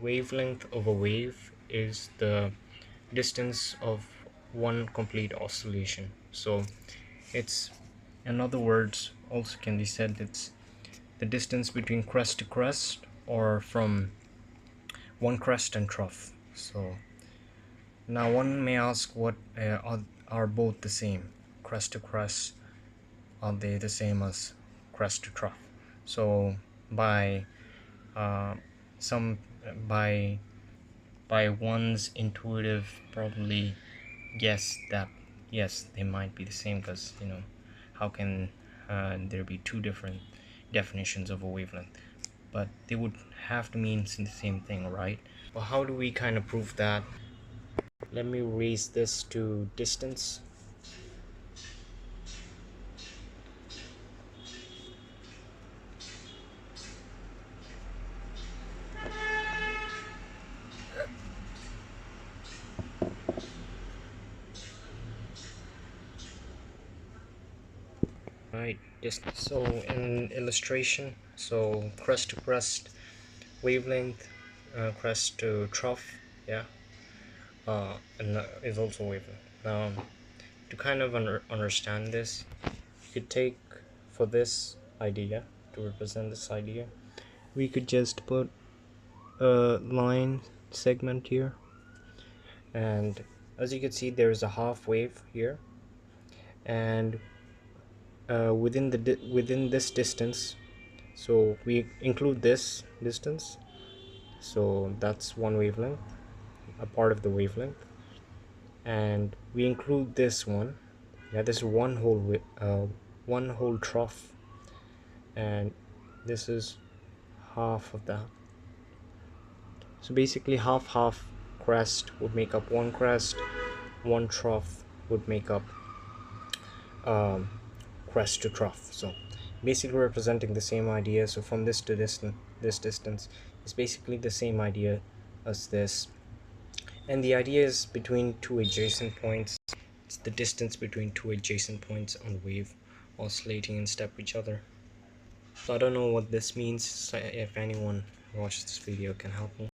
wavelength of a wave is the distance of one complete oscillation. So it's, in other words, also can be said it's the distance between crest to crest, or from one crest and trough. So now one may ask, what are both the same? Crest to crest, are they the same as crest to trough? So by uh, some by one's intuitive probably guess that yes, they might be the same, because how can there be two different definitions of a wavelength? But they would have to mean the same thing, right? Well, how do we kind of prove that? Let me raise this to distance. Right, so in illustration, so crest to crest wavelength, crest to trough, yeah, and is also wavelength. Now, to kind of understand this, you could take, for this idea, to represent this idea, we could just put a line segment here, and as you can see, there is a half wave here, and within this distance, so we include this distance, so that's one wavelength, a part of the wavelength, and we include this one, yeah, this one whole trough, and this is half of that. So basically half crest would make up one crest, one trough would make up crest to trough. So basically representing the same idea. So from this to this distance is basically the same idea as this, and the idea is between two adjacent points. It's the distance between two adjacent points on the wave oscillating in step with each other. So I don't know what this means, so if anyone watched this video can help me.